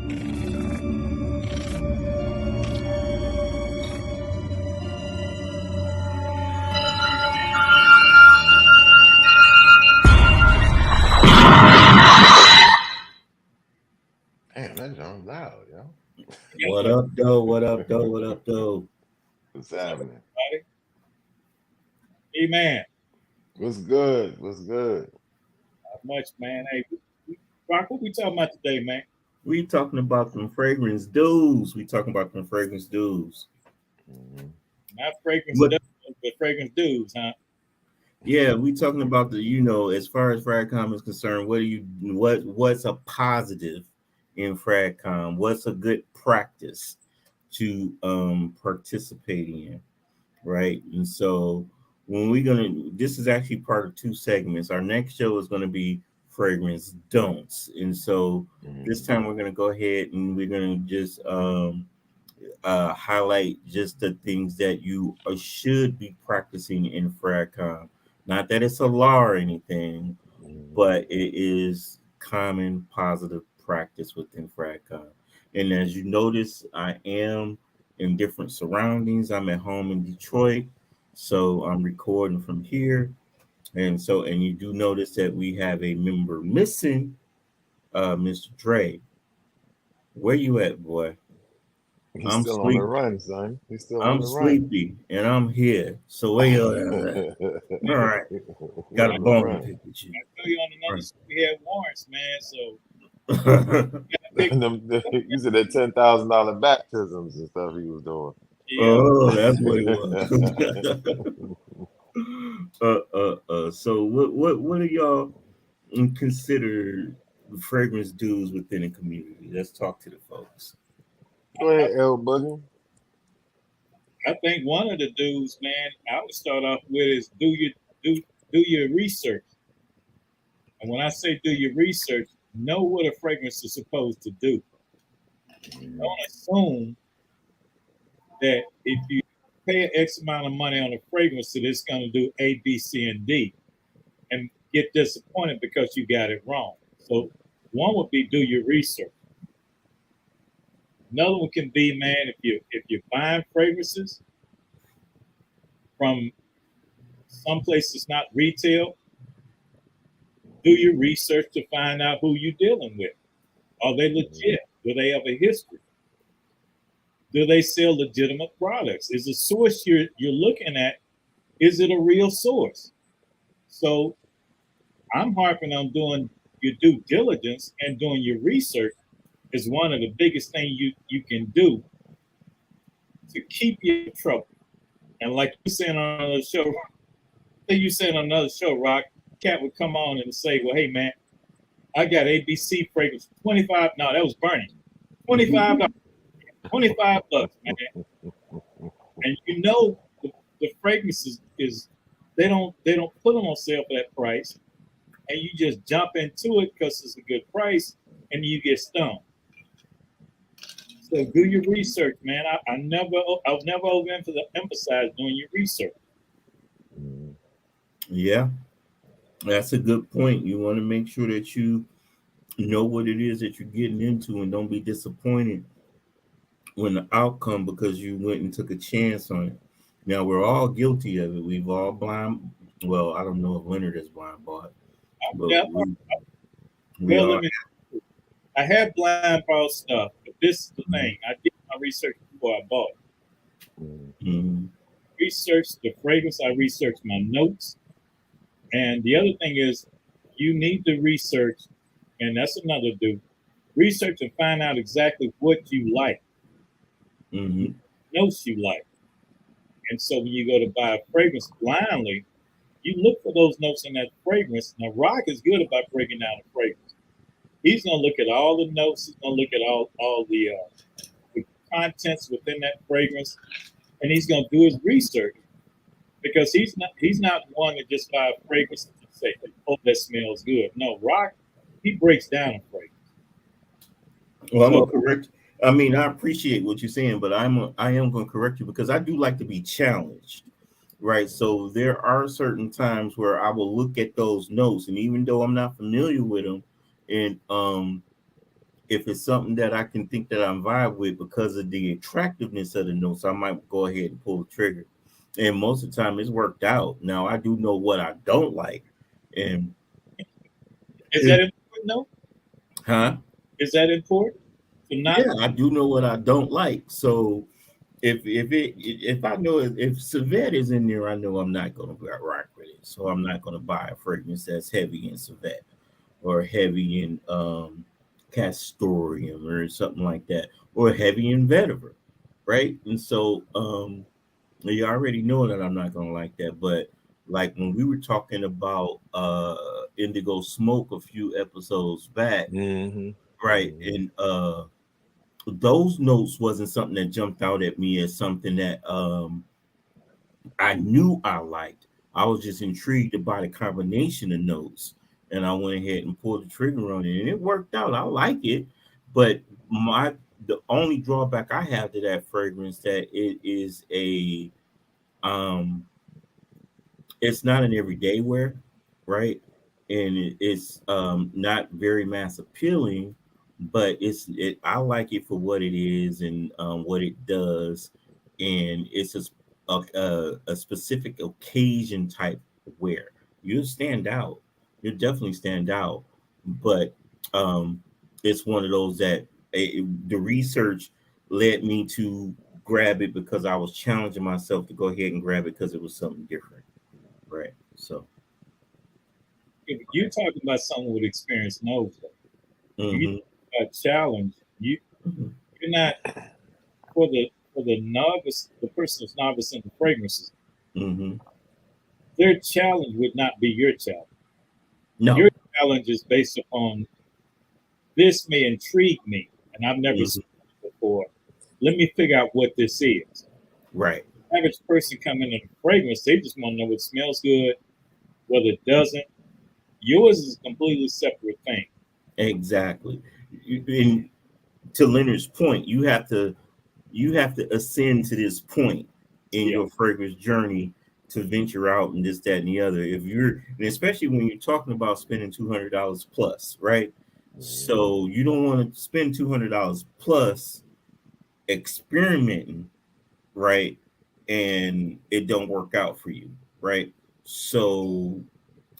Damn, that sounds loud, yo. What up, though? What up, though? What up, though? What's happening? Hey, man. What's good? What's good? Not much, man. Hey, Rock, what we talking about today, man? We talking about them fragrance dudes. We talking about them fragrance dudes. Mm-hmm. Not fragrance dudes, but fragrance dudes, huh? Yeah, we talking about the, as far as FragCom is concerned, what's a positive in FragCom? What's a good practice to participate in, right? And so this is actually part of two segments. Our next show is gonna be fragrance don'ts, and so this time we're gonna go ahead and we're gonna just highlight just the things that you should be practicing in FragCom. Not that it's a law or anything, but it is common positive practice within FragCom. And as you notice, I am in different surroundings. I'm at home in Detroit, so I'm recording from here. And you do notice that we have a member missing, Mr. Dre. Where you at, boy? He's still on the run, son. He's still on the run. I'm sleepy and I'm here. So where you at? All right. Got a bone to pick with you. I tell you on another show we had warrants, man. So you said that $10,000 baptisms and stuff he was doing. Yeah. Oh, that's what it was. So what do y'all consider fragrance dudes within a community? Let's talk to the folks. Go ahead, L Boogie. I think one of the dudes, man, I would start off with is do your research. And when I say do your research, know what a fragrance is supposed to do. Don't assume that if you pay an X amount of money on a fragrance that it's going to do A, B, C, and D, and get disappointed because you got it wrong. So one would be do your research. Another one can be, man, if you're buying fragrances from some places not retail, do your research to find out who you're dealing with. Are they legit? Do they have a history? Do they sell legitimate products? Is the source you're looking at, is it a real source? So I'm harping on doing your due diligence and doing your research is one of the biggest things you can do to keep you in trouble. And like you said on another show, Rock, Cat would come on and say, well, hey, man, I got ABC fragrance, 25. No, that was Bernie. $25. $25, man. And you know the fragrances is they don't put them on sale for that price. And you just jump into it because it's a good price and you get stung. So do your research, man. I'll never overemphasize doing your research. Yeah, that's a good point. You want to make sure that you know what it is that you're getting into and don't be disappointed when the outcome because you went and took a chance on it. Now we're all guilty of it. We've all blind. Well, I don't know if Leonard is blind bought, but I have blind bought stuff, but this is the thing. I did my research before I bought it. Research the fragrance. I researched my notes, and the other thing is, you need to research, and that's another do. Research and find out exactly what you like. Notes you like. And so when you go to buy a fragrance blindly, you look for those notes in that fragrance. Now, Rock is good about breaking down the fragrance. He's going to look at all the notes. He's going to look at all the contents within that fragrance, and he's going to do his research because he's not one to just buy a fragrance and just say, "Oh, that smells good." No, Rock, he breaks down a fragrance. Well, I'm gonna correct. I mean, I appreciate what you're saying, but I am going to correct you because I do like to be challenged, right? So there are certain times where I will look at those notes, and even though I'm not familiar with them, and if it's something that I can think that I'm vibe with because of the attractiveness of the notes, I might go ahead and pull the trigger. And most of the time it's worked out. Now I do know what I don't like. And is that important though? huh? Is that important? Yeah, I do know what I don't like. So if I know if Civet is in there, I know I'm not gonna rock with it. So I'm not gonna buy a fragrance that's heavy in Civet or heavy in Castoreum or something like that, or heavy in Vetiver, right? And so you already know that I'm not gonna like that. But like when we were talking about Indigo Smoke a few episodes back, right? And those notes wasn't something that jumped out at me as something that I knew I liked. I was just intrigued by the combination of notes, and I went ahead and pulled the trigger on it, and it worked out. I like it, but the only drawback I have to that fragrance that it is a um it's not an everyday wear, right? And it's not very mass appealing, but I like it for what it is and what it does, and it's a specific occasion type wear. You stand out, you definitely stand out, but it's one of those that the research led me to grab it because I was challenging myself to go ahead and grab it because it was something different. Right. So If you're talking about someone with experience knows that. You mm-hmm. a challenge. You're not for the novice, the person that's novice in the fragrances. Their challenge would not be your challenge. No. Your challenge is based upon this may intrigue me, and I've never seen it before. Let me figure out what this is. Right. The average person coming in a fragrance, they just want to know what smells good, whether it doesn't. Yours is a completely separate thing. Exactly. And to Leonard's point, you have to ascend to this point in your fragrance journey to venture out and this, that, and the other. And especially when you're talking about spending $200 plus, right? So you don't want to spend $200 plus experimenting, right? And it don't work out for you, right? So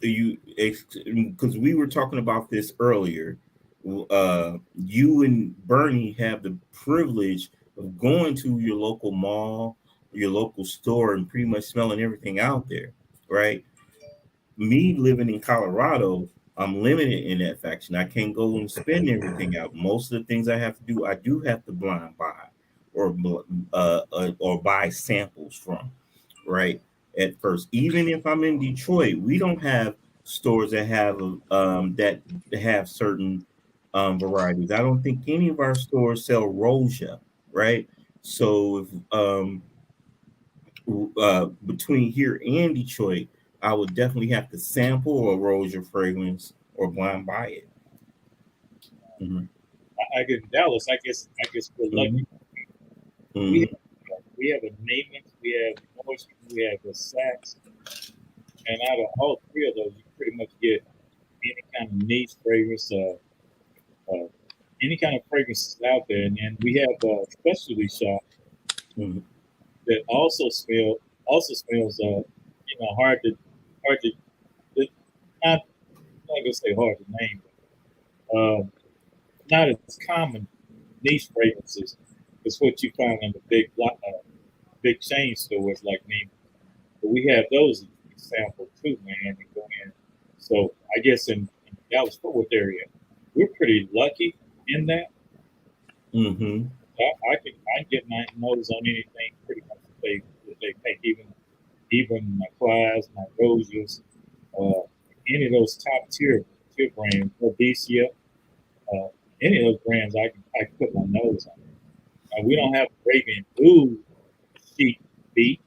because we were talking about this earlier, you and Bernie have the privilege of going to your local mall, your local store, and pretty much smelling everything out there, right? Me living in Colorado, I'm limited in that faction. I can't go and spend everything out. Most of the things I have to do, I do have to blind buy or buy samples from, right? At first, even if I'm in Detroit, we don't have stores that have certain varieties. I don't think any of our stores sell Rosia, right? So if between here and Detroit, I would definitely have to sample a Rosia fragrance or blind buy it. I get in Dallas. I guess we're lucky. We have a Neiman, we have Nordstrom, we have a Saks, and out of all three of those, you pretty much get any kind of niche fragrance, any kind of fragrances out there. And then we have a specialty shop that also smells hard to not gonna say hard to name, but not as common niche fragrances as what you find in the big chain stores like Neiman. But we have those examples too, man, and go in. So I guess in the Dallas Fort Worth area, we're pretty lucky in that. I can get my nose on anything pretty much that they make, even my Clydes, my Rosias, any of those top tier brands, Rhodesia, any of those brands I can put my nose on. We don't have Arabian Oud sheet beat,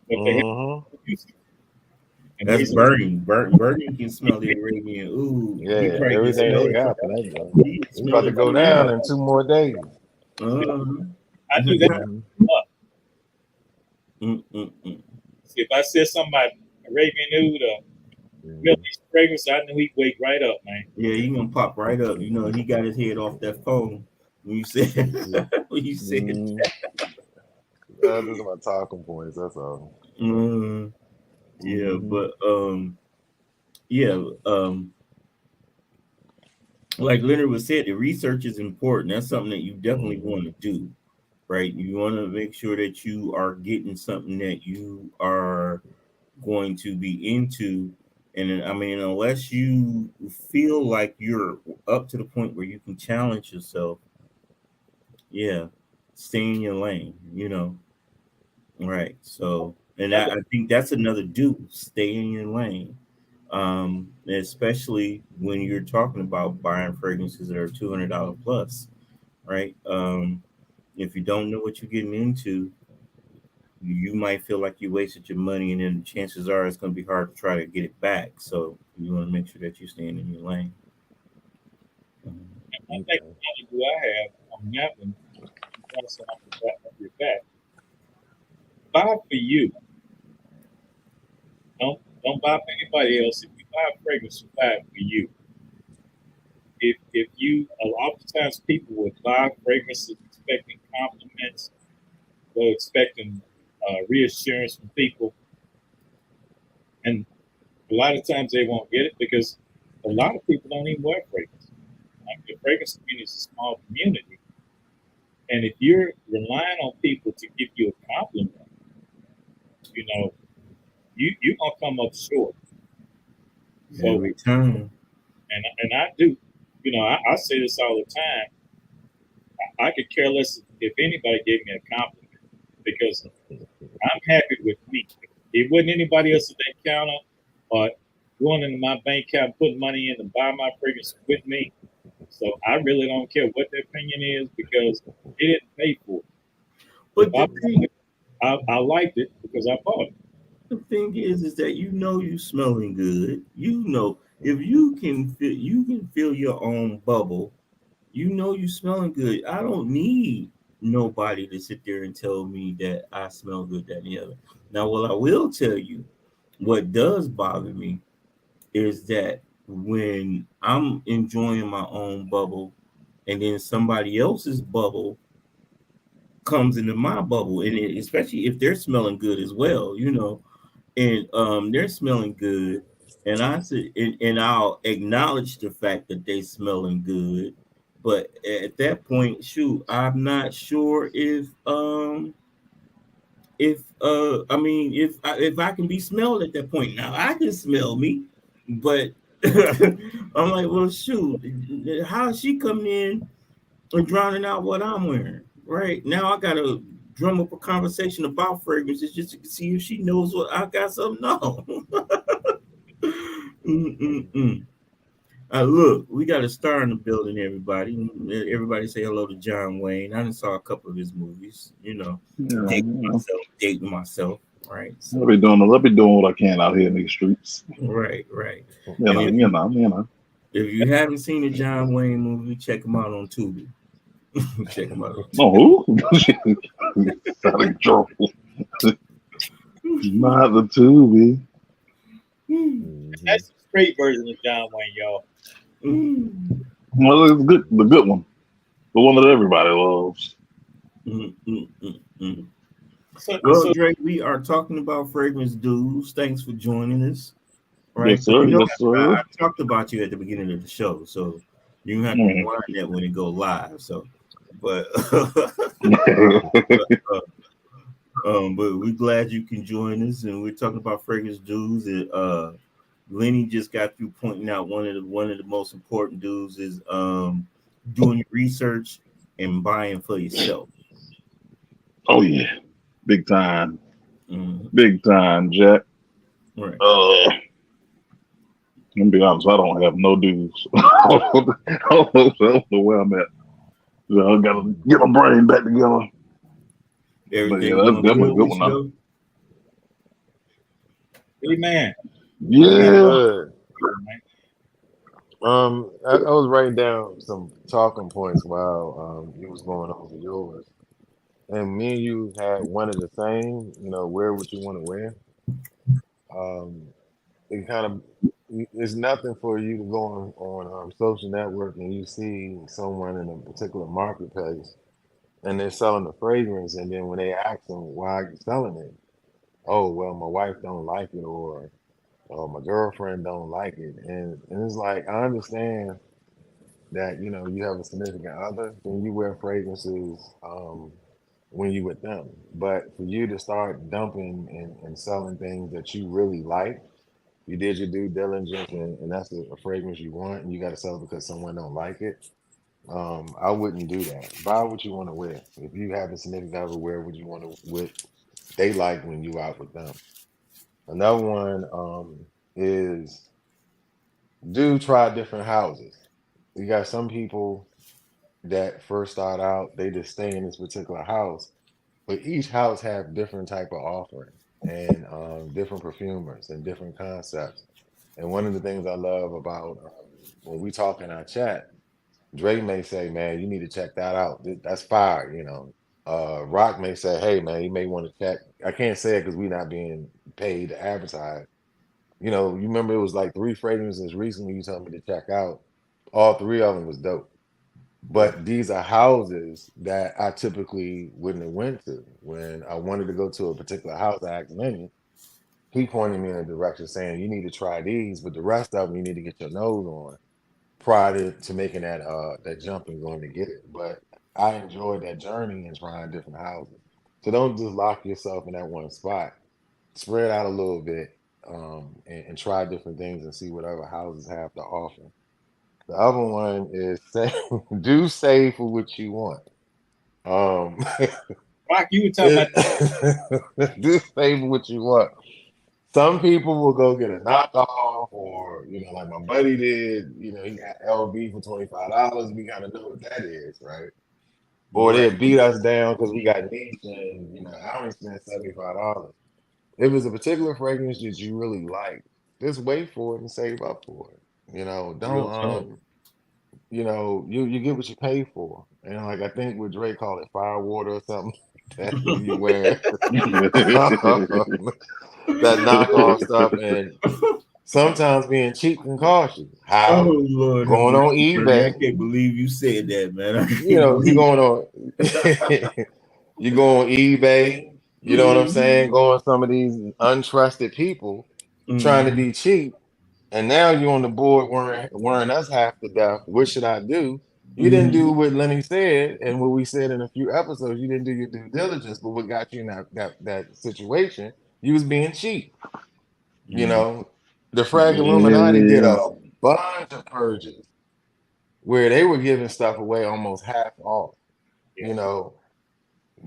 but they have. That's burning. Burning can smell the Arabian Oud. Yeah, everything they got for that though. It's about to go down in 2 more days. I do that. See, if I said something about Arabian Oud, Milk these fragrance, I knew he'd wake right up, man. Yeah, he gonna pop right up. You know, he got his head off that phone when you said when you said that. Those are my talking points. That's all. Yeah, but yeah, like Leonard was said, the research is important. That's something that you definitely want to do, right? You want to make sure that you are getting something that you are going to be into. And I mean, unless you feel like you're up to the point where you can challenge yourself, yeah, stay in your lane, you know. Right. So, and I think that's another do, stay in your lane. Especially when you're talking about buying fragrances that are $200 plus, right? If you don't know what you're getting into, you might feel like you wasted your money, and then chances are it's going to be hard to try to get it back. So you want to make sure that you're staying in your lane. I think the do I have on that one, back. Buy for you. Don't buy for anybody else. If you buy a fragrance, buy for you. If you, a lot of times people would buy fragrances expecting compliments, or expecting reassurance from people, and a lot of times they won't get it because a lot of people don't even wear fragrance. Like the fragrance community is a small community, and if you're relying on people to give you a compliment, you know, you're gonna come up short. So, Every time. and I do, you know, I say this all the time. I could care less if anybody gave me a compliment because I'm happy with me. It wasn't anybody else at that counter or going into my bank account, putting money in to buy my fragrance with me. So I really don't care what their opinion is because they didn't pay for it. But I liked it because I bought it. the thing is that you know you smelling good. You know if you can feel your own bubble. You know you smelling good. I don't need nobody to sit there and tell me that I smell good, that and the other. Now, what I will tell you, what does bother me is that when I'm enjoying my own bubble and then somebody else's bubble comes into my bubble, and especially if they're smelling good as well, you know, and they're smelling good, and I said, and I'll acknowledge the fact that they smelling good, but at that point, shoot, I'm not sure if I mean if I can be smelled at that point. Now I can smell me, but I'm like, well, shoot, how is she coming in and drowning out what I'm wearing? Right now, I gotta drum up a conversation about fragrances just to see if she knows what I got something on. Look, we got a star in the building, everybody. Everybody say hello to John Wayne. I saw a couple of his movies, you know, dating myself, right? So, I'll be doing what I can out here in these streets. Right. You know. If you haven't seen a John Wayne movie, check him out on Tubi. Check him out. Oh, who? Out of trouble. Not the Tubi. That's the straight version of John Wayne, y'all. Well, it's good, the good one, the one that everybody loves. Well, Drake, we are talking about fragrance dudes. Thanks for joining us. Right? Yes, sir. You know, Yes, sir. I talked about you at the beginning of the show, so you have to rewind that when it go live. So, but but we're glad you can join us, and we're talking about fragrance dudes. And Lenny just got through pointing out one of the most important dudes is doing research and buying for yourself. Oh yeah, big time, big time, Jack. Right. I'm gonna be honest, I don't have no dues. I don't know where I'm at. So I gotta get my brain back together. Everything but yeah, that's a good one now. Hey man. Yeah. I was writing down some talking points while you was going over yours, and me and you had one of the same. You know, wear what you want to wear. It kind of it's nothing for you to go on social network and you see someone in a particular marketplace and they're selling the fragrance, and then when they ask them why are you selling it, oh well, my wife don't like it, or my girlfriend don't like it, and it's like I understand that you have a significant other, then you wear fragrances when you with them. But for you to start dumping and selling things that you really like, you did your due diligence, and that's a fragrance you want, and you got to sell it because someone don't like it. I wouldn't do that. Buy what you want to wear. If you have a significant other, wear what you want to what they like when you out with them. Another one is do try different houses. You got some people that first start out, they just stay in this particular house, but each house have different type of offering and different perfumers and different concepts. And one of the things I love about when we talk in our chat, Dre may say, "Man, you need to check that out. That's fire." Rock may say, "Hey, man, you may want to check." I can't say it because we're not being paid to advertise. You remember it was like three fragrances recently you told me to check out. All three of them was dope. Yeah. But these are houses that I typically wouldn't have went to. When I wanted to go to a particular house, I asked Lenny. He pointed me in a direction saying, "You need to try these, but the rest of them you need to get your nose on prior to making that jump and going to get it." But I enjoyed that journey and trying different houses. So don't just lock yourself in that one spot. Spread out a little bit, and try different things and see what other houses have to offer. The other one is say, do save for what you want. Um, Rock, you were talking about do save for what you want. Some people will go get a knockoff, or like my buddy did. He got LV for $25. We gotta know what that is, right? Or Right. they beat us down because we got niche, and I only spent $75. If it's a particular fragrance that you really like, just wait for it and save up for it. Real Don't talk. you get what you pay for. And like I think what Drake called it fire water or something like that when you wear that knockoff stuff, and sometimes being cheap can cost you. Oh How? Lord, have Going on mercy, Bernie. I eBay, can't believe you said that, man. I you can't going on you go on eBay, you know what I'm saying? believe. Go on some of these untrusted people trying to Mm-hmm. be cheap. And now you're on the board wearing us half to death. What should I do? You didn't do Mm-hmm. what Lenny said and what we said in a few episodes. You didn't do your due diligence, but what got you in that situation, you was being cheap. You Mm-hmm. know, the FragLluminati did Yeah. a bunch of purges where they were giving stuff away almost half off. yeah. You know,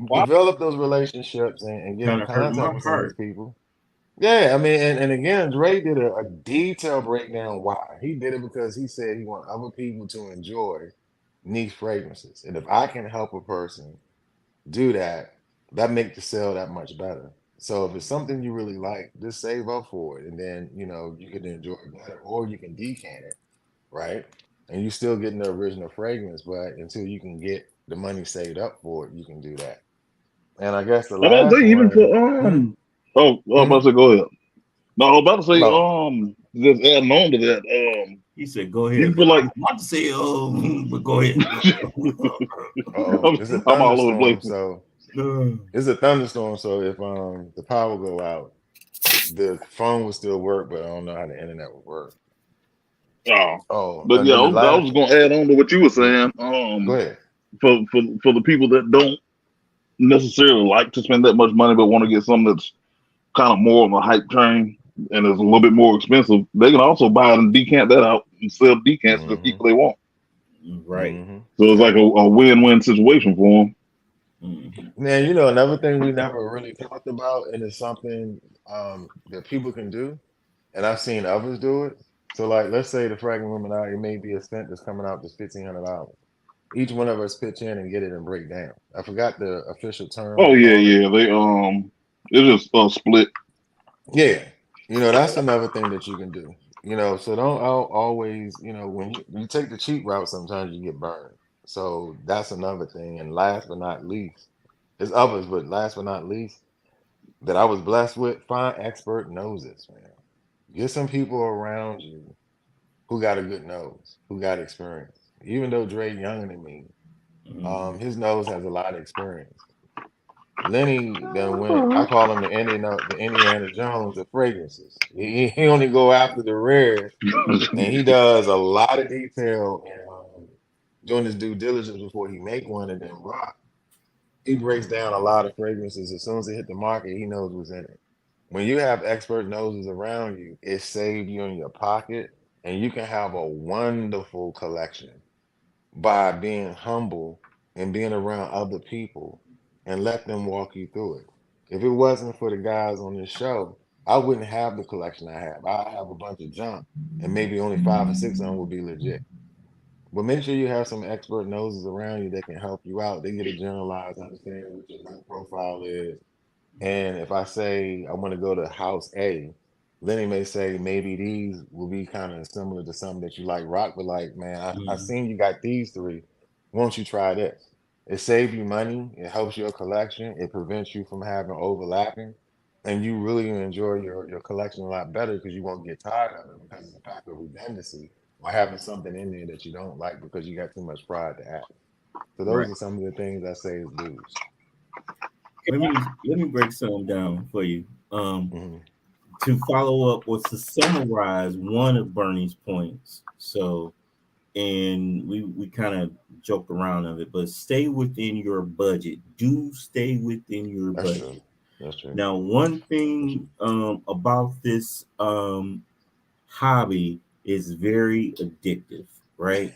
Well, develop those relationships and get Kind in of hurt contact my with some of these heart. people. Yeah, I mean, and again, Dre did a detailed breakdown why. He did it because he said he want other people to enjoy niche fragrances. And if I can help a person do that, that makes the sale that much better. So if it's something you really like, just save up for it. And then, you can enjoy it better, or you can decant it, right? And you still getting the original fragrance, but until you can get the money saved up for it, you can do that. And I guess the I'm about to last say even one, for hmm, oh, I was hmm, about to say go ahead. No, I was about to say well, just adding on to that He said, "Go you ahead." can But put I like was about to say, "Oh, but go ahead." uh-oh, it's a I'm all over the thunderstorm, place. so it's a thunderstorm. So if the power go out, the phone will still work, but I don't know how the internet will work. Oh, Oh, but and yeah, then the I last, was gonna add on to what you were mhm, saying. go ahead. For the people that don't necessarily like to spend that much money, but want to get something that's kind of more of a hype train and is a little bit more expensive, they can also buy it and decant that out and sell decants to the Hmm. people they want. Right. Hmm. So it's like a win-win situation for them. Mm-hmm. Man, another thing we never really talked about, and it's something that people can do, and I've seen others do it. So, like, let's say the Fragrance Illuminati may be a scent that's coming out to $1,500. Each one of us pitch in and get it and break down. I forgot the official term Oh they yeah, call it. yeah. They it's just split. Yeah, that's another thing that you can do. So don't always, when you take the cheap route, sometimes you get burned. So that's another thing. And last but not least, there's others, but last but not least, that I was blessed with, find expert noses, man. Get some people around you who got a good nose, who got experience. Even though Dre younger than me, his nose has a lot of experience. Lenny then went. I call him the Indiana Jones of fragrances. He only go after the rare, and he does a lot of detail and doing his due diligence before he make one and then rock. He breaks down a lot of fragrances. As soon as they hit the market, he knows what's in it. When you have expert noses around you, it saves you in your pocket, and you can have a wonderful collection by being humble and being around other people and let them walk you through it. If it wasn't for the guys on this show, I wouldn't have the collection I have. I have a bunch of junk, and maybe only 5 or 6 of them would be legit. But make sure you have some expert noses around you that can help you out. They get a generalized understanding what your risk profile is. And if I say I want to go to house A, Lenny may say maybe these will be kind of similar to something that you like rock, but like, man, I seen you got these three. Won't you try this? It saves you money, it helps your collection, it prevents you from having overlapping, and you really enjoy your collection a lot better because you won't get tired of it because it's a pack of redundancy or having something in there that you don't like because you got too much pride to act. So Right. those are some of the things I say is lose. Let me break something down for you. Mm-hmm. To follow up or to summarize one of Bernie's points. So, and we kind of joked around of it, but stay within your budget. Do stay within your That's true. budget. That's true. Now, one thing about this hobby is very addictive, right?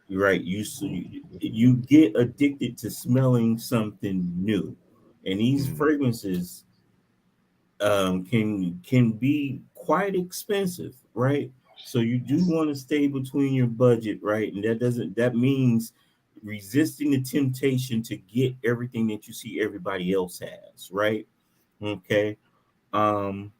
Right. You get addicted to smelling something new, and these Mm-hmm. fragrances can be quite expensive, right? So you do want to stay between your budget, right? And that means resisting the temptation to get everything that you see everybody else has, right? Okay. Um,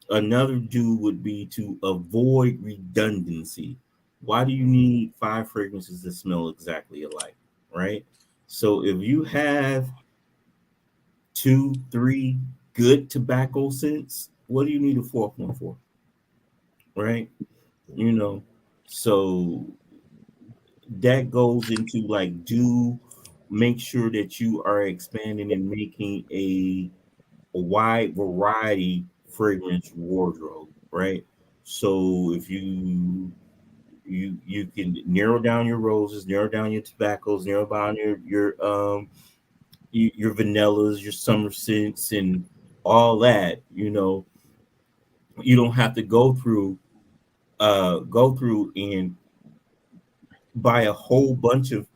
Another do would be to avoid redundancy. Why do you need 5 fragrances that smell exactly alike, right? So if you have 2, 3 good tobacco scents, what do you need a fourth one for? Right? You know, so that goes into like, do make sure that you are expanding and making a wide variety fragrance wardrobe, right? So if you can narrow down your roses, narrow down your tobaccos, narrow down your vanillas, your summer scents, and all that. You don't have to go through and buy a whole bunch of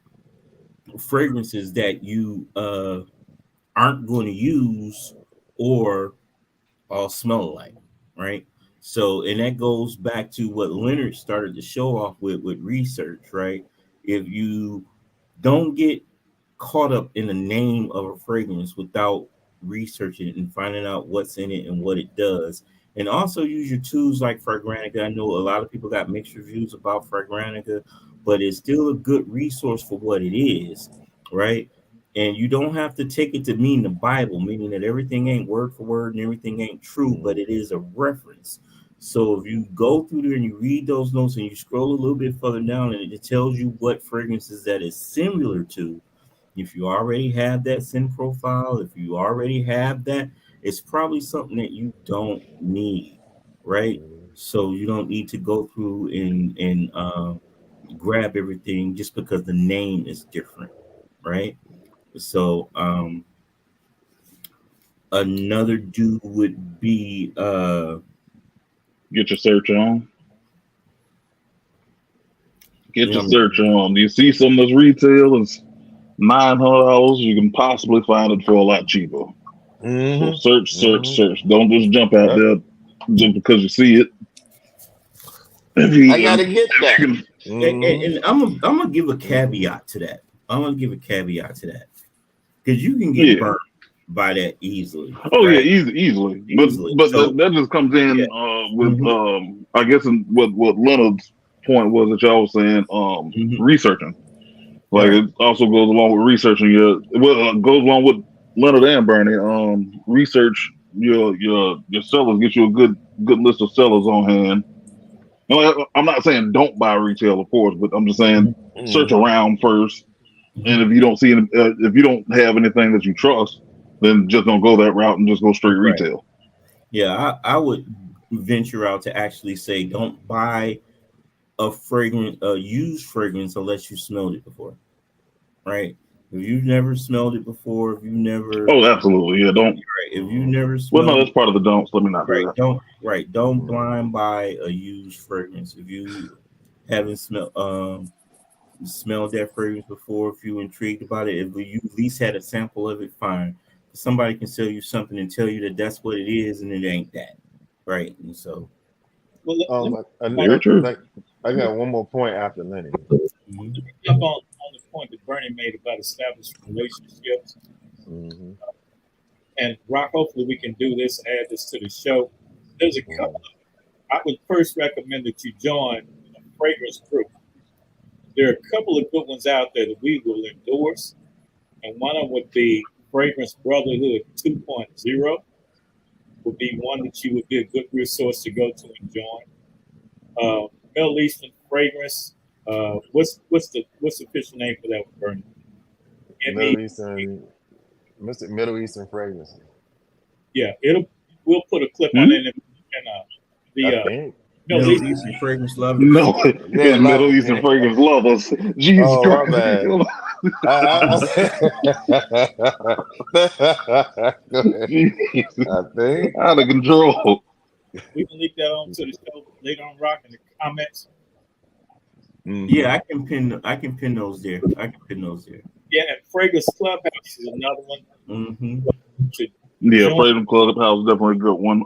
fragrances that you aren't going to use or all smell alike, right? So, and that goes back to what Leonard started to show off with research, right? If you don't get caught up in the name of a fragrance without researching it and finding out what's in it and what it does. And also use your tools like Fragrantica. I know a lot of people got mixed reviews about Fragrantica, but it's still a good resource for what it is, right? And you don't have to take it to mean the Bible, meaning that everything ain't word for word and everything ain't true, but it is a reference. So if you go through there and you read those notes and you scroll a little bit further down and it tells you what fragrances that is similar to, if you already have that scent profile, if you already have that, it's probably something that you don't need, right? So you don't need to go through and grab everything just because the name is different, right? So another do would be Get your search on. Get you your know, search on. You see some of this retail is $900. You can possibly find it for a lot cheaper. So search, search, search. Don't just jump out Yep. there just because you see it. I gotta get that. and I'm gonna give a caveat to that. I'm gonna give a caveat to that because you can get burned by that easily. Oh right? yeah, easily. Easily. But So that just comes in yeah. with I guess what Leonard's point was that y'all was saying researching. Like Right. it also goes along with researching goes along with Leonard and Bernie. Research your sellers, get you a good good list of sellers on hand. Now, I'm not saying don't buy retail, of course, but I'm just saying search around first. And if you don't see any, if you don't have anything that you trust, then just don't go that route and just go straight Right. retail. Yeah, I would venture out to actually say don't buy a used fragrance unless you smelled it before. Right? If you've never smelled it before, if you never Oh, absolutely. Yeah, don't. right, if you never Well, no, smelled that's part of the don'ts. Let me not do that. don't blind buy a used fragrance. If you haven't smelled that fragrance before, if you're intrigued about it, if you at least had a sample of it, fine. Somebody can sell you something and tell you that that's what it is and it ain't that. Right. And so Well, Very true. I got one more point after Lenny. jump on the point that Bernie made about established relationships. And Rock, hopefully we can do this, add this to the show. There's a couple. I would first recommend that you join a fragrance group. There are a couple of good ones out there that we will endorse, and one of them would be Fragrance Brotherhood 2.0. Would be one that you would be a good resource to go to and join. Middle Eastern fragrance. What's the official name for that one, Bernie? Middle Eastern fragrance. Yeah, we'll put a clip on it and I think. Middle Eastern fragrance lovers. No, it's Middle Eastern fragrance lovers. Jesus Christ. My bad. I think out of control. We can leak that on to the show later on, Rock, in the comments. Yeah, I can pin those there. Yeah, and Fragrance Clubhouse is another one. Yeah, Fragrance Clubhouse is definitely a good one.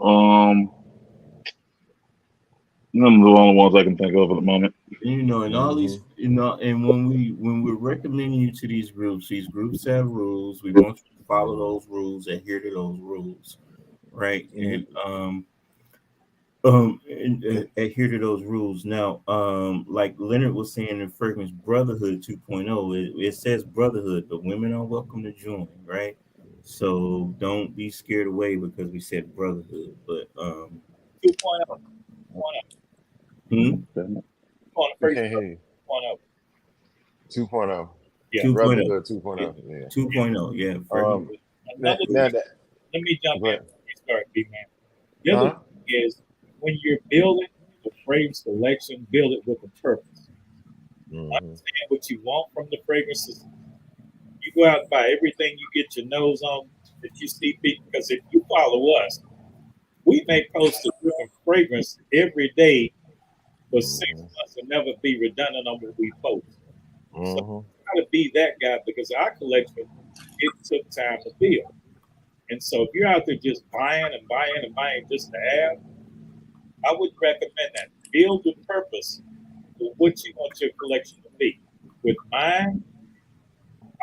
None of the only ones I can think of at the moment. And all these, and when we're recommending you to these groups have rules. We want you to follow those rules, adhere to those rules, right? And adhere to those rules. Now, like Leonard was saying in Fragrance Brotherhood 2.0, it says Brotherhood, but women are welcome to join, right? So don't be scared away because we said Brotherhood, but 2.0. I can't hear you. 2.0. Yeah. Brotherhood 2.0. Yeah. 2.0. Yeah. Let me jump in. Start, B-Man. The other thing is when you're building the fragrance collection, build it with a purpose. Understand what you want from the fragrances. You go out and buy everything you get your nose on that you see people, because if you follow us, we may post a different fragrance every day for 6 months and never be redundant on what we post. So try to be that guy, because our collection, it took time to build. And so if you're out there just buying just to have, I would recommend that. Build the purpose for what you want your collection to be. With mine,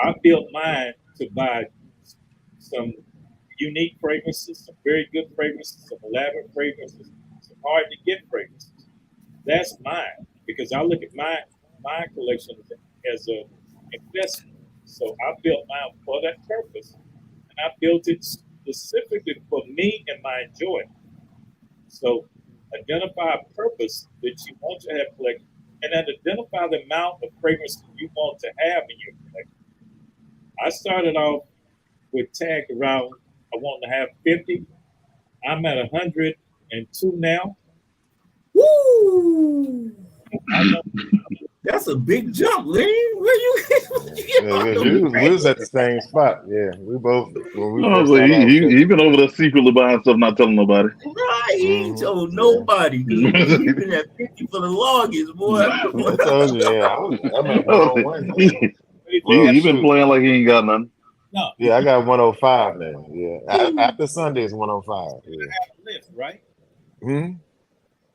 I built mine to buy some unique fragrances, some very good fragrances, some elaborate fragrances, some hard to get fragrances. That's mine, because I look at my collection as an investment. So I built mine for that purpose, and I built it specifically for me and my enjoyment. So identify a purpose that you want to have collected, and then identify the amount of fragrance that you want to have in your collection. I started off with tagged around, I want to have 50. I'm at 102 now. Woo! That's a big jump, Lenny. Where you? We was at the same spot. Yeah, we both. When we I was like, he been over there secretly buying stuff, not telling nobody. Right, he ain't told nobody. He been at 50 for the longest, boy. I told you, yeah. I'm at 101. He been playing like he ain't got nothing. No. Yeah, I got 105 now. Yeah, after Sunday is 105. Yeah. I have a list, right?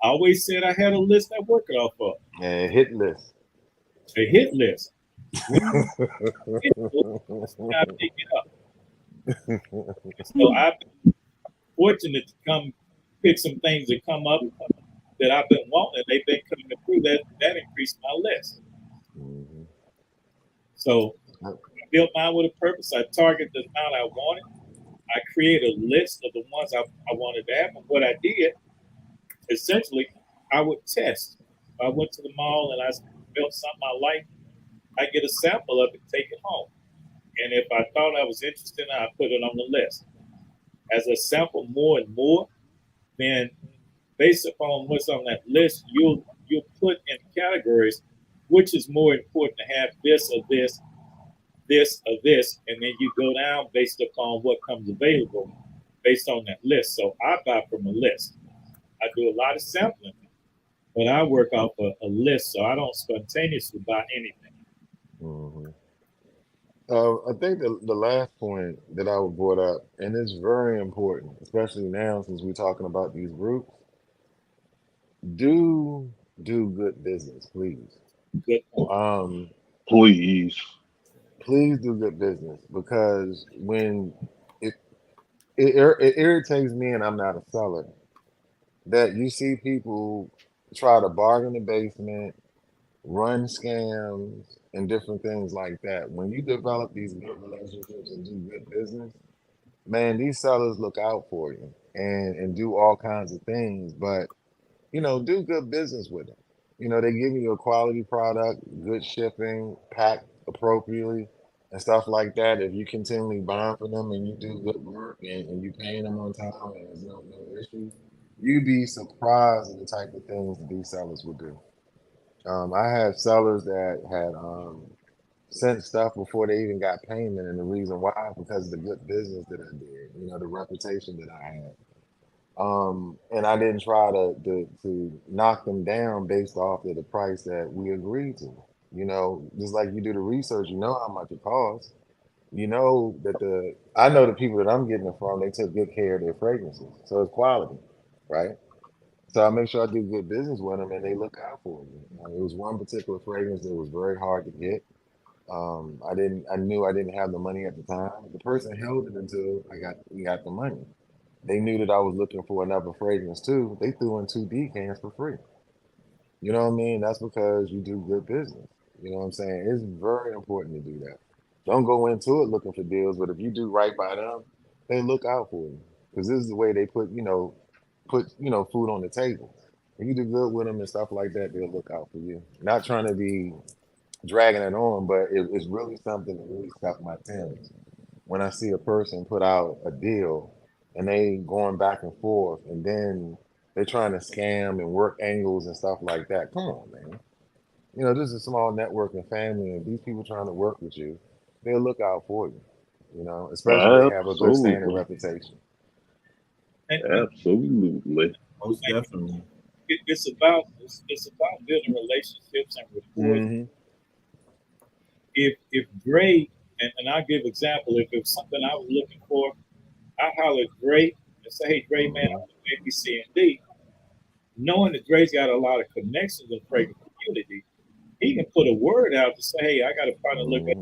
I always said I had a list I work it off of. A hit list. A hit list. I pick it up. So I've been fortunate to come pick some things that come up that I've been wanting. They've been coming through. That increased my list. So I built mine with a purpose. I target the amount I wanted. I create a list of the ones I wanted to have. And what I did, essentially, I would test. If I went to the mall and I felt something I liked, I get a sample of it, take it home. And if I thought I was interested, I put it on the list. As I sample more and more, then based upon what's on that list, you'll put in categories which is more important to have this or this, this or this, and then you go down based upon what comes available based on that list. So I buy from a list. I do a lot of sampling, but I work off a list, so I don't spontaneously buy anything. Mm-hmm. I think the last point that I would brought up, and it's very important, especially now since we're talking about these groups, do good business, please. Good point. Please. Please do good business, because when it irritates me, and I'm not a seller, that you see people try to bargain the basement, run scams, and different things like that. When you develop these good relationships and do good business, man, these sellers look out for you and do all kinds of things. But do good business with them. They give you a quality product, good shipping, packed appropriately, and stuff like that. If you continually buying from them and you do good work and you paying them on time and there's no issues, you'd be surprised at the type of things that these sellers would do. I had sellers that had sent stuff before they even got payment, and the reason why, because of the good business that I did, the reputation that I had. And I didn't try to knock them down based off of the price that we agreed to. Just like you do the research, you know how much it costs. You know that I know the people that I'm getting it from, they took good care of their fragrances, so it's quality, right? So I make sure I do good business with them, and they look out for me. It was one particular fragrance that was very hard to get. I knew I didn't have the money at the time. The person held it until we got the money. They knew that I was looking for another fragrance too. They threw in two decants for free. You know what I mean? That's because you do good business. You know what I'm saying? It's very important to do that. Don't go into it looking for deals, but if you do right by them, they look out for you, because this is the way they put food on the table. If you do good with them and stuff like that, they'll look out for you. Not trying to be dragging it on, but it's really something that really stuck my tails when I see a person put out a deal and they going back and forth, and then they're trying to scam and work angles and stuff like that. Come on, man. This is a small networking family, and these people trying to work with you, they'll look out for you. Especially if they have a good standing Absolutely. reputation. And Absolutely. Most definitely. it's about building relationships and rapport. Mm-hmm. If Dre, and I'll give example, if it's something I was looking for, I holler at Dre and say, hey Dre, man, I'm A, B, C, and D. Knowing that Dre's got a lot of connections in the fragrance community, he can put a word out to say, hey, I got to find a look at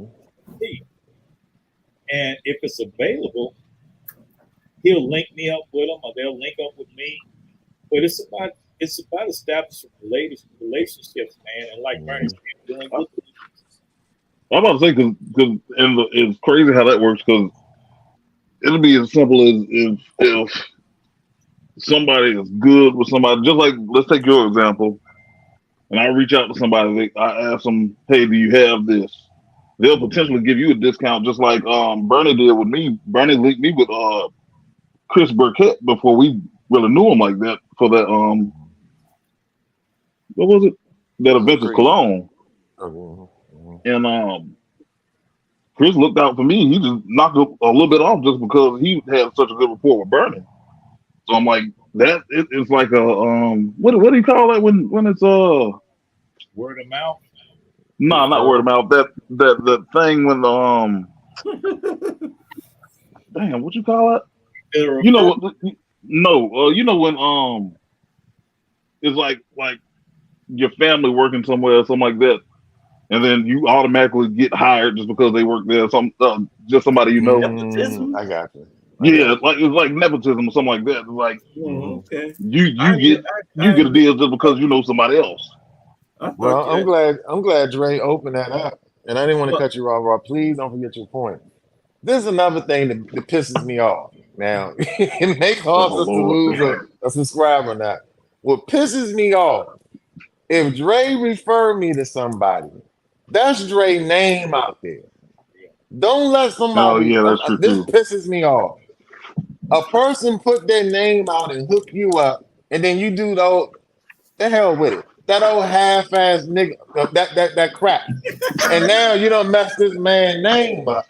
D. And if it's available, he'll link me up with them, or they'll link up with me. But it's about establishing relationships, man. And like Bernie said, doing good. I'm about to say, because it's crazy how that works, because it'll be as simple as if somebody is good with somebody, just like, let's take your example, and I reach out to somebody, I ask them, hey, do you have this? They'll potentially give you a discount, just like Bernie did with me. Bernie linked me with Chris Burkett before we really knew him like that, for that what was it? That Adventures Cologne. And Chris looked out for me. He just knocked a little bit off just because he had such a good rapport with Bernie. So I'm like, it's like a what do you call that when it's word of mouth? No, not word of mouth. That thing when damn, what you call it? You know what? No, you know when it's like your family working somewhere or something like that, and then you automatically get hired just because they work there. Just somebody you know. Nepotism. I got you. It's like nepotism or something like that. It's like okay. you get a deal just because you know somebody else. Well, I'm glad Dre opened that up, and I didn't want to cut you off, Rob. Please don't forget your point. This is another thing that pisses me off. Now, it may cause us to lose a subscriber or not. What pisses me off, if Dre refer me to somebody, that's Dre name out there. Don't let Oh somebody, yeah, that's true this too. pisses me off. A person put their name out and hook you up, and then you do the hell with it. That old half-ass nigga, that crap. And now you don't mess this man's name up,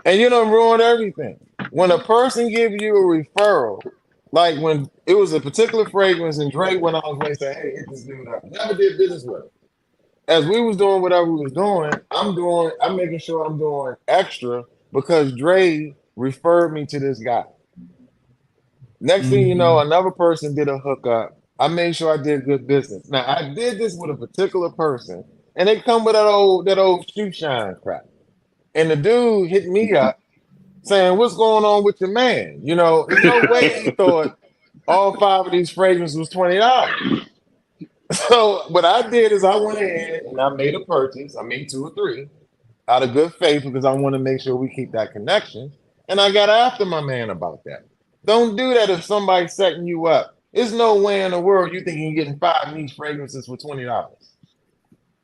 and you don't ruin everything. When a person gives you a referral, like when it was a particular fragrance, and Dre went on his way and said, "Hey, hit this dude up." Never did business with him. As we was doing whatever we was doing, I'm making sure I'm doing extra because Dre referred me to this guy. Next thing you know, another person did a hookup. I made sure I did good business. Now I did this with a particular person, and they come with that old shoe shine crap. And the dude hit me up saying, "What's going on with your man?" There's no way he thought all 5 of these fragrances was $20. So what I did is I went ahead and I made a purchase. I made 2 or 3 out of good faith because I want to make sure we keep that connection. And I got after my man about that. Don't do that if somebody's setting you up. There's no way in the world you think you're getting 5 niche fragrances for $20.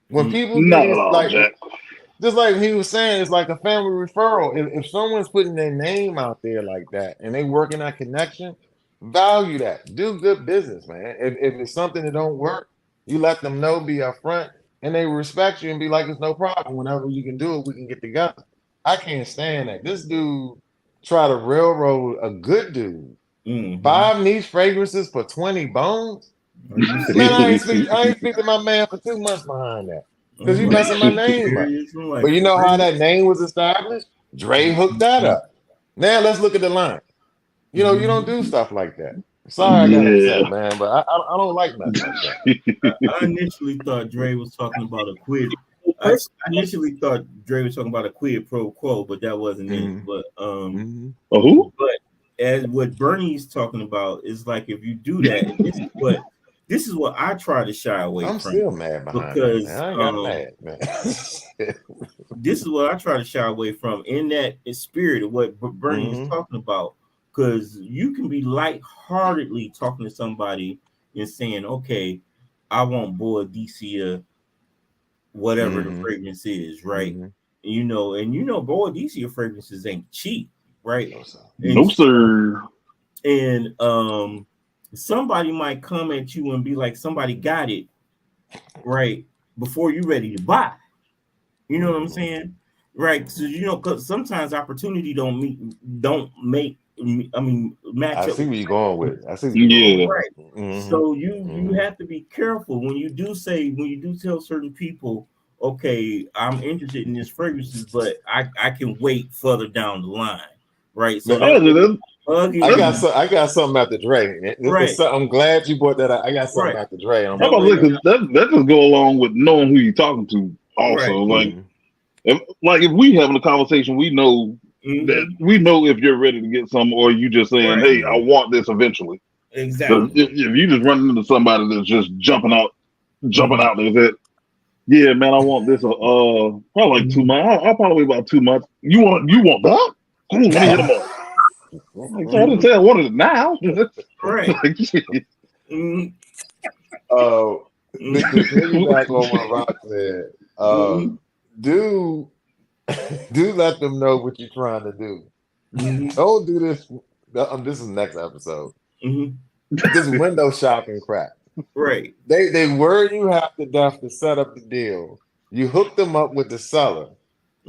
When people do Not at these, all, like Jack. just like he was saying, it's like a family referral. If someone's putting their name out there like that and they working that connection, value that. Do good business, man. If it's something that don't work, you let them know, be upfront, and they respect you and be like, it's no problem. Whenever you can do it, we can get together. I can't stand that. This dude tried to railroad a good dude. 5 niche fragrances for 20 bones? Man, I ain't speak to my man for 2 months behind that. Because you messing my name up. But you know how that name was established? Dre hooked that up. Now let's look at the line. You don't do stuff like that. Sorry, I got Yeah. upset, man, but I don't like nothing like that. I initially thought Dre was talking about a quid. I initially thought Dre was talking about a quid pro quo, but that wasn't it. But Who? but as what Bernie's talking about is like if you do that, and this is what I try to shy away I'm from. still mad behind Because that, man. I ain't got mad, man. this is what I try to shy away from in that spirit of what Bernie is talking about. Because you can be lightheartedly talking to somebody and saying, okay, I want Boadicea, whatever the fragrance is, right? And Boadicea fragrances ain't cheap, right? No, sir. And somebody might come at you and be like, somebody got it, right, before you're ready to buy. You know what I'm saying? Right. So because sometimes opportunity don't make match I up. see where you're going with it. I see where you're going with it. Right. So you have to be careful when you do tell certain people, okay, I'm interested in this fragrances, but I can wait further down the line. Right. So I got something after Dre. I'm glad you brought that up. I got something after Dre. That just go along with knowing who you're talking to. Also, if we having a conversation, we know that we know if you're ready to get some, or you just saying, "Hey, I want this eventually." Exactly. If you just run into somebody that's just jumping out there, that yeah, man, I want this. Probably like 2 months. I'll probably wait about 2 months. You want that? Cool, let me hit them up. I didn't say I wanted it now. Right. Piggyback on what Rock said. Do let them know what you're trying to do. Don't do this. This is next episode. This window shopping crap. Right. They word you half to death to set up the deal. You hook them up with the seller,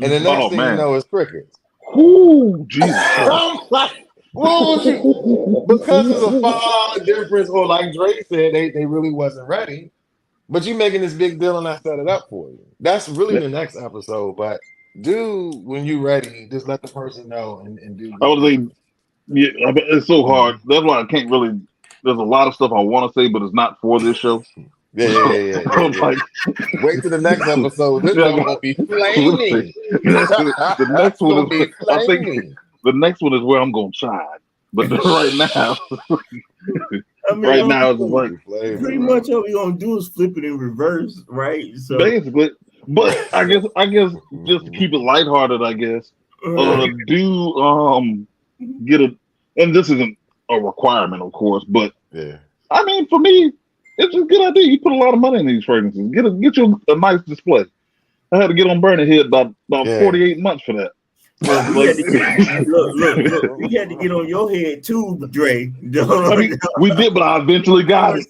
and the next thing you know is crickets. Ooh, Jesus! I'm like, what you? Because it's a $5 difference, or like Drake said, they really wasn't ready. But you making this big deal, and I set it up for you. That's really the next episode. But when you ready, just let the person know and do. I would say, yeah, it's so hard. That's why I can't really. There's a lot of stuff I want to say, but it's not for this show. Yeah. Like, wait till the next episode. This one gonna be flaming. The next one is. I think the next one is where I'm gonna shine. But right now, right now it's like pretty much all we're gonna do is flip it in reverse, right? So basically, but I guess just to keep it lighthearted, I guess get a, and this isn't a requirement, of course, but I mean, for me, it's a good idea. You put a lot of money in these fragrances. Get you a nice display. I had to get on Burning Head about Yeah. 48 months for that. Well, we Like, had to look. We had to get on your head too, Dre. I mean, we did, but I eventually got it.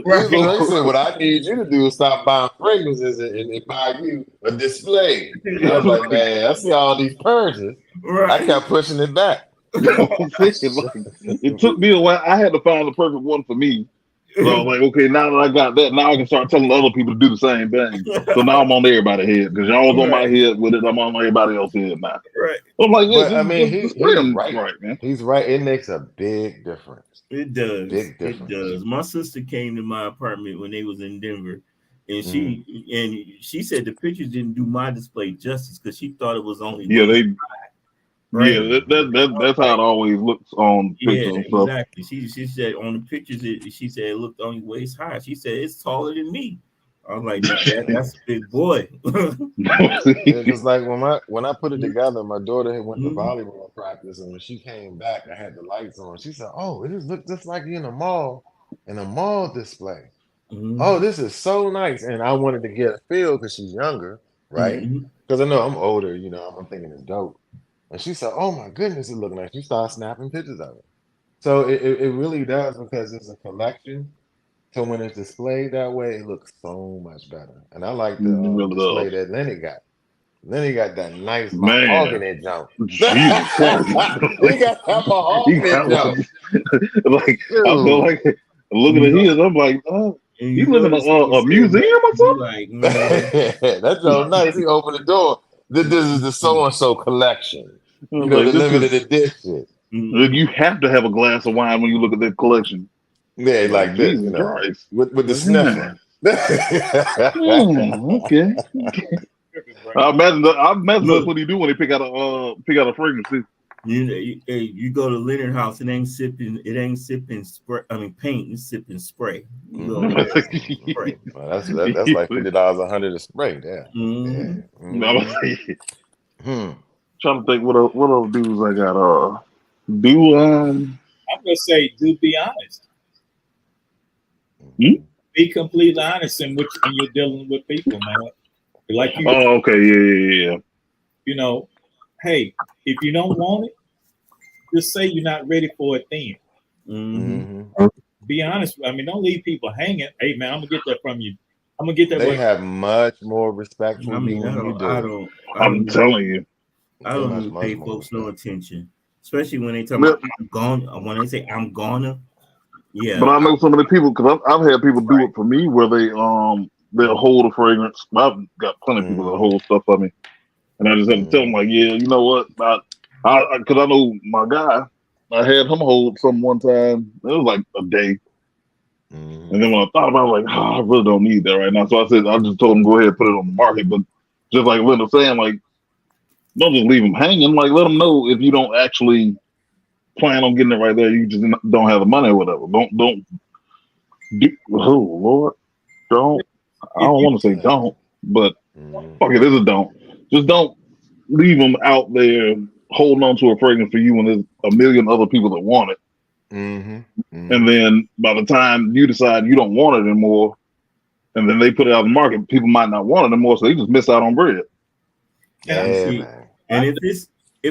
Right. They said, what I need you to do is stop buying fragrances and buy you a display. And I was like, man, I see all these purges. I Right. kept pushing it back. You know what I'm saying? Like, it took me a while. I had to find the perfect one for me. So I was like, okay, now that I got that, now I can start telling other people to do the same thing. So now I'm on everybody's head because y'all was on my head with it. I'm on everybody else's head now. Right. I'm like, yeah, But I mean, just he's spray right. right, man. He's right. It makes a big difference. It does. Big It difference. does. My sister came to my apartment when they was in Denver, and she said the pictures didn't do my display justice because she thought it was only right. Yeah, that's how it always looks on pictures and stuff. Exactly. She said on the pictures she said it looked only waist high. She said it's taller than me. I was like, that's a big boy. Because like when I put it together, my daughter had went to volleyball practice, and when she came back, I had the lights on. She said, "Oh, it just looked just like you in a mall display. Oh, this is so nice." And I wanted to get a feel because she's younger, right? Because I know I'm older, you know, I'm thinking it's dope. And she said, "Oh my goodness, it looked nice." She started snapping pictures of it. So it really does because it's a collection. So when it's displayed that way, it looks so much better. And I like the really display does. that Lenny got. Lenny got that nice Man, mahogany jump. Jesus Christ. He got that mahogany jump. Like, Dude. I feel like looking at his, I'm like, oh, he live in a museum or something? Like, man. That's so nice. He opened the door. This is the so-and-so collection. You know, Like, the limited edition. You have to have a glass of wine when you look at that collection. Yeah, like this, Jesus you know, Christ. with the sniffer. Okay. I imagine that's what he do when he pick out a fragrance too. You go to Leonard House, it ain't sipping spray. I mean paint, it's sipping spray. You go spray. Well, that's like $50 $100 a spray there. Trying to think what other dudes I got. I'm gonna say, do be honest. Be completely honest in when you're dealing with people, man. Like you. Oh, okay, yeah. You know, hey, if you don't want it, just say you're not ready for it then. Be honest. I mean, don't leave people hanging. Hey, man, I'm gonna get that from you. I'm gonna get that. They have much more respect for you when you do. I'm telling you. I don't even pay folks no attention, especially when they talk about I'm gone. When they say I'm gonna, yeah. But I know some of the people because I've had people do it for me where they'll hold a fragrance. I've got plenty of people that hold stuff for me, and I just have to tell them like, yeah, you know what? Because I know my guy, I had him hold some one time. It was like a day, and then when I thought about it, I was like, I really don't need that right now. So I just told him go ahead and put it on the market. But just like Linda saying, like, don't just leave them hanging. Like, let them know if you don't actually plan on getting it right there. You just don't have the money or whatever. Don't do. Oh Lord, don't. I don't want to say don't, but fuck it, it's a don't. Just don't leave them out there holding on to a fragrance for you when there's a million other people that want it. And then by the time you decide you don't want it anymore, and then they put it out in the market, people might not want it anymore, so they just miss out on bread. Man. And if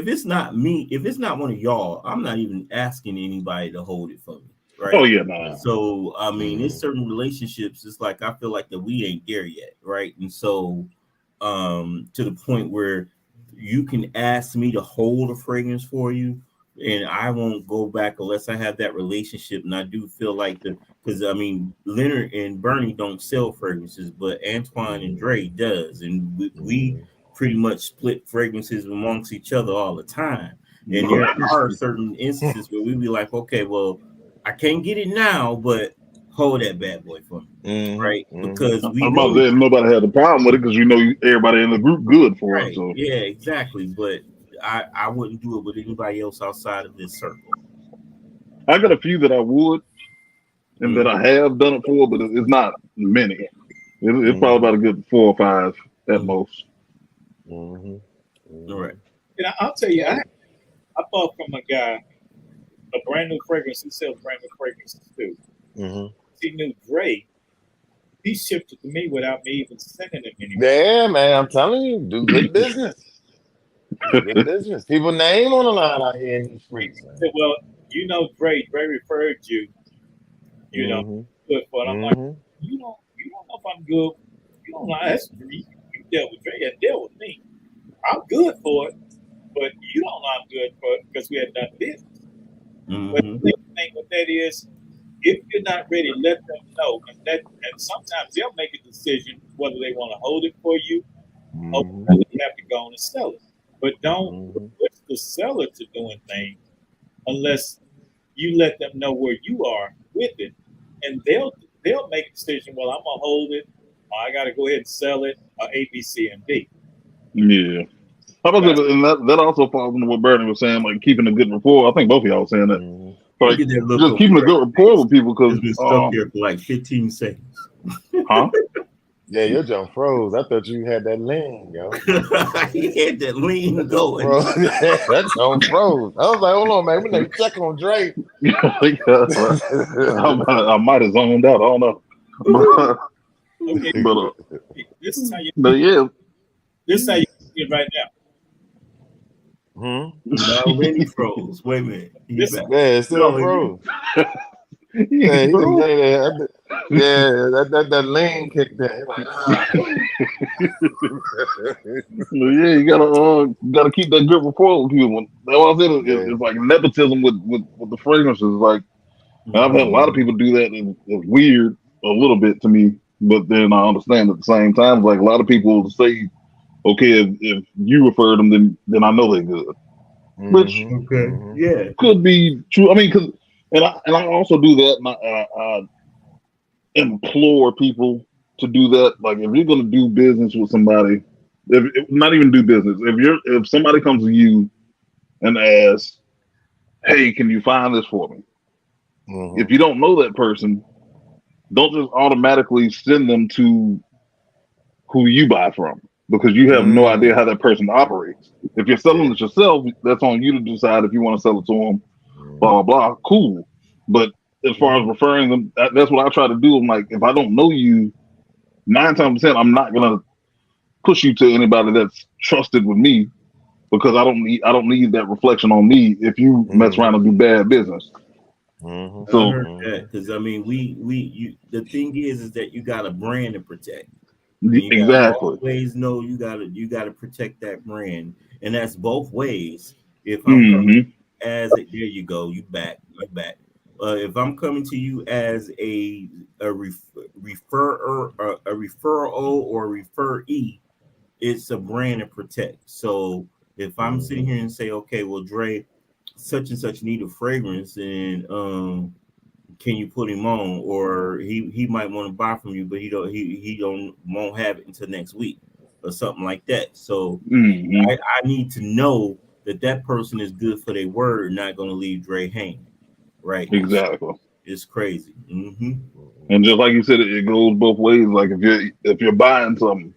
it's not me, if it's not one of y'all, I'm not even asking anybody to hold it for me. Right. Oh yeah, nah. So I mean, it's certain relationships. It's like I feel like that we ain't there yet, right? And so, to the point where you can ask me to hold a fragrance for you, and I won't go back unless I have that relationship. And I do feel like because I mean, Leonard and Bernie don't sell fragrances, but Antoine and Dre does, and we pretty much split fragrances amongst each other all the time. And there are certain instances where we be like, okay, well, I can't get it now, but hold that bad boy for me, right? Because we I'm about to say nobody had a problem with it because everybody in the group good for it. So yeah, exactly. But I wouldn't do it with anybody else outside of this circle. I got a few that I would, and that I have done it for, but it's not many. It's probably about a good 4 or 5 at most. All right. And I'll tell you, I bought from a guy a brand new fragrance. He sells brand new fragrances too. He knew Dre. He shipped it to me without me even sending him anything. Yeah, man, I'm telling you, do good business. Good business. People name on the line out here in these streets, man. I said, well, you know, Dre referred you, you know, good for it. I'm like, you don't know if I'm good. You don't know that's you dealt with Dre, you dealt with me. I'm good for it, but you don't know I'm good for it because we had done business. But the thing with that is, if you're not ready, let them know, and sometimes they'll make a decision whether they want to hold it for you or whether you have to go on and sell it. But don't push the seller to doing things unless you let them know where you are with it, and they'll make a decision. Well, I'm gonna hold it, or I got to go ahead and sell it, or A, B, C, and D. Yeah. How about that? And that also falls into what Bernie was saying, like keeping a good rapport. I think both of y'all were saying that. Like just keeping a good rapport with people because it's been stuck here for like 15 seconds. Huh? Yeah, your jump froze. I thought you had that lean, yo. He had that lean going. That jump froze. I was like, hold on, man. We need to check on Dre. I might have zoned out. I don't know. Okay, but this is how you. But yeah, this is how you get right now. Already froze. Wait a minute. Yeah, it's still froze. Yeah, that lean kicked in. Like, yeah, you gotta keep that good rapport with people. That's what I said. It's like nepotism with the fragrances. Like I've had a lot of people do that, and it's weird a little bit to me. But then I understand at the same time, like a lot of people say, okay, if you refer them, then I know they're good. Which could be true. I mean, and I also do that, and I implore people to do that. Like if you're going to do business with somebody, if not even do business, if somebody comes to you and asks, "Hey, can you find this for me?" If you don't know that person, don't just automatically send them to who you buy from because you have no idea how that person operates. If you're selling it yourself, that's on you to decide if you want to sell it to them. Blah blah blah. Cool, but as far as referring them, that's what I try to do. I'm like, if I don't know you, 9 times out of 10, I'm not gonna push you to anybody that's trusted with me because I don't need that reflection on me if you mess around and do bad business. So because I mean, the thing is that you got a brand to protect. Exactly. Always know you gotta protect that brand, and that's both ways. If I'm coming as there you go, you back. If I'm coming to you as a referrer, a referral or a referee, it's a brand to protect. So if I'm sitting here and say, okay, well, Dre, such and such need a fragrance, and can you put him on? Or he might want to buy from you, but he won't have it until next week or something like that. So I need to know that person is good for their word, not going to leave Dre hanging. Right. Exactly. It's crazy. And just like you said, it goes both ways. Like if you're buying something,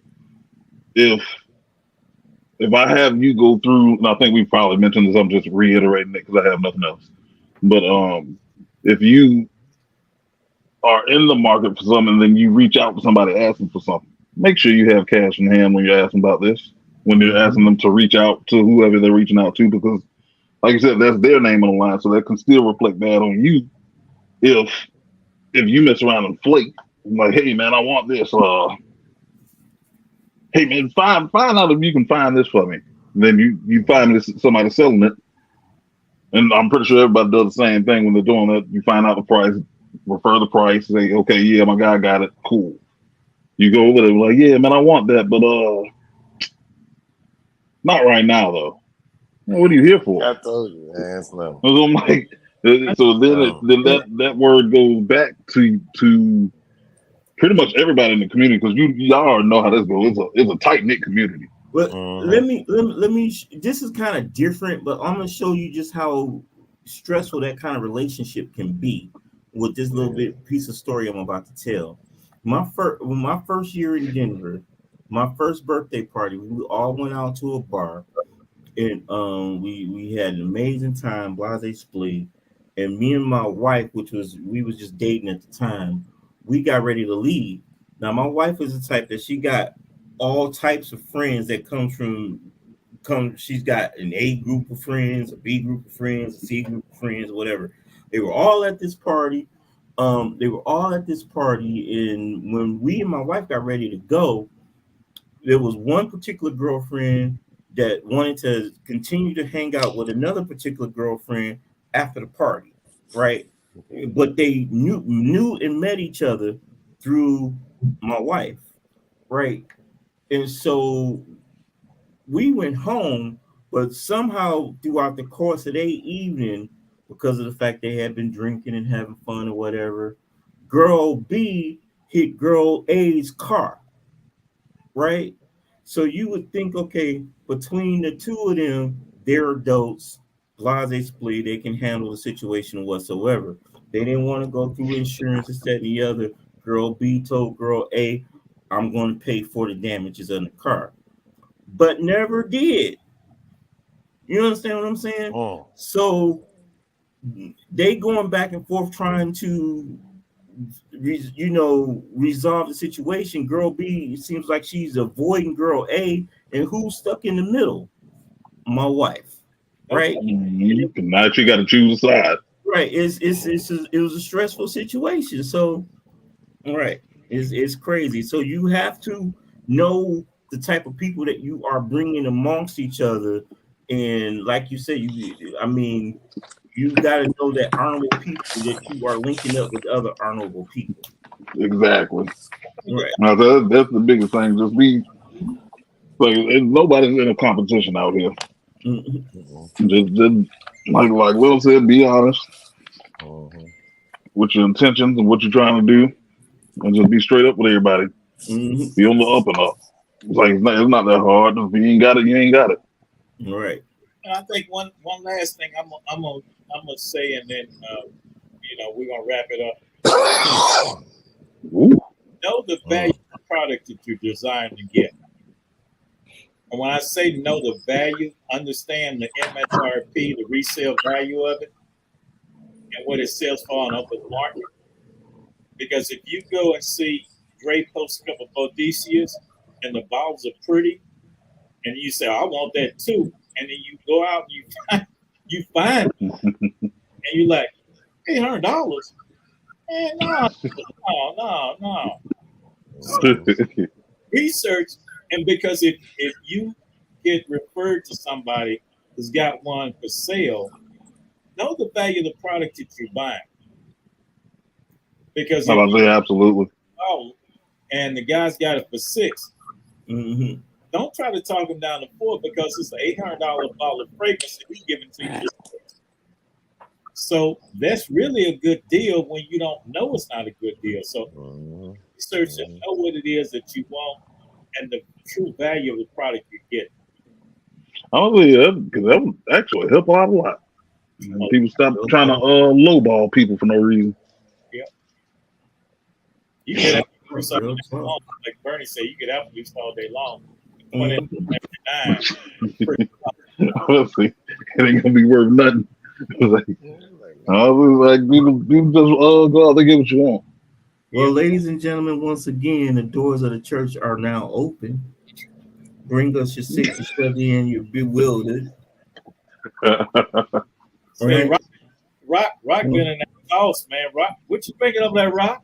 if I have you go through, and I think we probably mentioned this, I'm just reiterating it because I have nothing else. But if you are in the market for something, and then you reach out to somebody asking for something, make sure you have cash in hand when you're asking about this. When you're asking them to reach out to whoever they're reaching out to, because, like you said, that's their name on the line, so that can still reflect bad on you. If you mess around and flake, like, hey man, I want this. Hey man, find out if you can find this for me. Then you find this somebody selling it, and I'm pretty sure everybody does the same thing when they're doing it. You find out the price, refer the price, say, okay, yeah, my guy got it, cool. You go over there like, yeah, man, I want that, but not right now though. What are you here for? I told you, man. Slow. So I'm like, so then that word goes back to pretty much everybody in the community, because y'all know how this goes. It's a tight knit community. But let me. This is kind of different, but I'm gonna show you just how stressful that kind of relationship can be with this little piece of story I'm about to tell. My first year in Denver, my first birthday party, we all went out to a bar, and we had an amazing time, blase split. and me and my wife, we was just dating at the time, we got ready to leave. Now my wife is the type that she got all types of friends that she's got an A group of friends, a B group of friends, a C group of friends, whatever. They were all at this party. And when we and my wife got ready to go, there was one particular girlfriend that wanted to continue to hang out with another particular girlfriend after the party, right? But they knew and met each other through my wife, right? And so we went home, but somehow throughout the course of their evening, because of the fact they had been drinking and having fun or whatever, girl B hit girl A's car, right? So you would think, okay, between the two of them, they're adults, blase split, they can handle the situation whatsoever. They didn't want to go through insurance, this, that, and the other. Girl B told girl A, I'm going to pay for the damages on the car, but never did. You understand what I'm saying? Oh. So they going back and forth trying to resolve the situation. Girl B, it seems like she's avoiding girl A, and who's stuck in the middle? My wife, right? Mm-hmm. Now you got to choose a side. Right. It was a stressful situation. So, right, it's crazy. So you have to know the type of people that you are bringing amongst each other, and like you said, you got to know that honorable people that you are linking up with other honorable people. Exactly. Right. Now that's the biggest thing. Just be like nobody's in a competition out here. Mm-hmm. Just like Will said, be honest Mm-hmm. with your intentions and what you're trying to do, and just be straight up with everybody. Mm-hmm. Be on the up and up. It's like it's not that hard. If you ain't got it, you ain't got it. Right. And I think one last thing I'm gonna say, and then we're gonna wrap it up. Ooh. Know the value of the product that you're designed to get. And when I say know the value, understand the MSRP, the resale value of it, and what it sells for on open market. Because if you go and see Dre post a couple of Bodicias and the bottles are pretty, and you say, I want that too, and then you go out and you find it, and you're like, $800? Man, no. So research, and because if you get referred to somebody who's got one for sale, know the value of the product that you're buying. Because if I say absolutely. And the guy's got it for $6, Mm-hmm. don't try to talk him down to $4 because it's an $800 bottle of fragrance that he's giving to you. So that's really a good deal when you don't know it's not a good deal. So research and know what it is that you want and the true value of the product you get. Honestly, because that would actually help out a lot. And people stop trying to lowball people for no reason. Yeah. You get Applebee's all day long. Like Bernie said, you get Applebee's all day long. Let's see. It ain't gonna be worth nothing. People just go out there get what you want. Well, ladies and gentlemen, once again, the doors of the church are now open. Bring us your six, your Chevy, and your bewildered. Say, Rock been in that house, man. Rock, what you thinking of that Rock?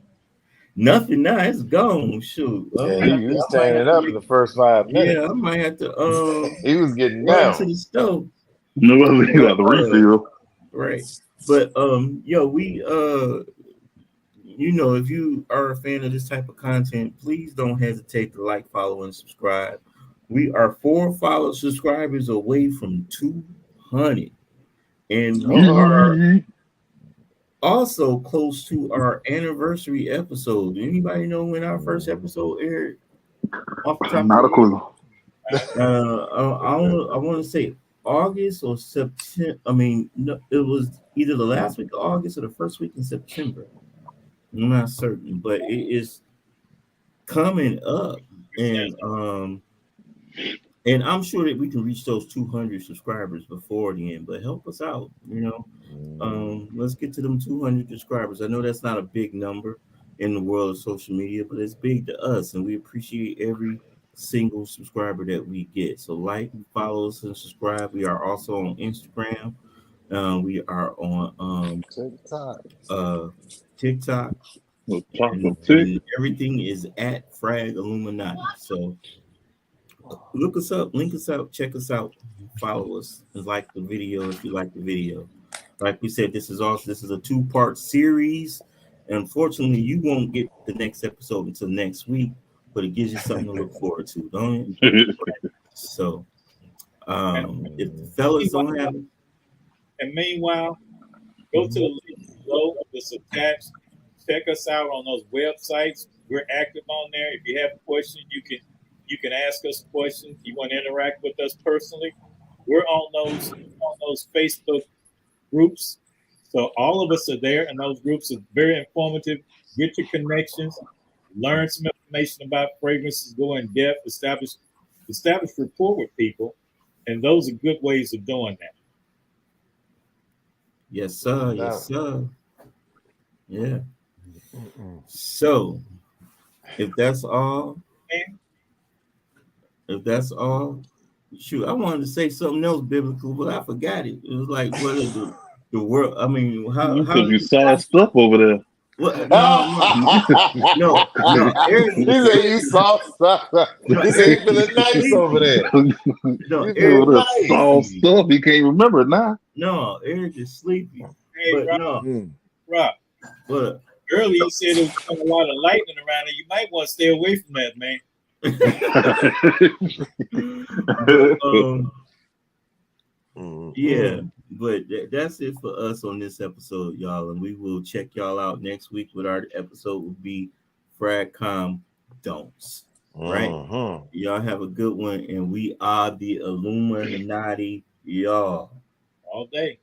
Nothing now, it's gone. Shoot. Yeah, he was standing up in the first 5 minutes. Yeah, I might have to he was getting run down to the stove. No, he got the refill. Right. But we if you are a fan of this type of content, please don't hesitate to like, follow, and subscribe. We are 4 subscribers away from 200. And we are also close to our anniversary episode. Anybody know when our first episode aired? Not a clue. I want to say August or September. I mean, no, it was either the last week of August or the first week in September. I'm not certain, but it is coming up. And And I'm sure that we can reach those 200 subscribers before the end, but help us out, let's get to them 200 subscribers. I know that's not a big number in the world of social media, but it's big to us, and we appreciate every single subscriber that we get. So like, follow us, and subscribe. We are also on Instagram. We are on TikTok. uh, TikTok, The and, chocolate tick. and everything is at FragLluminati. So look us up, link us out, check us out, follow us, and like the video if you like the video. Like we said, this is a two-part series. Unfortunately, you won't get the next episode until next week, but it gives you something to look forward to, don't it? So, And if the fellas don't have, meanwhile, go to the link below that's attached. Check us out on those websites. We're active on there. If you have a question, you can ask us questions. You want to interact with us personally, we're on those Facebook groups. So all of us are there, and those groups are very informative. Get your connections, learn some information about fragrances, go in depth, establish rapport with people, and those are good ways of doing that. yes sir, No. yes sir, yeah. So if that's all, And if that's all, shoot, I wanted to say something else biblical, but I forgot it. It was like, what is the world? I mean, how Because is you it saw possible? stuff over there. What? No. He said you saw stuff. He said you feeling nice over there. No, You He over feeling Eric there is nice. saw sleepy. stuff. He can't remember it now. No, Eric is sleepy. hey, But no, Rob, but earlier you said there was a lot of lightning around it. You might want to stay away from that, man. yeah, but that's it for us on this episode, y'all. And we will check y'all out next week with our episode will be Fragcom Don'ts. Right? Y'all have a good one, and we are the Illuminati, y'all. All day.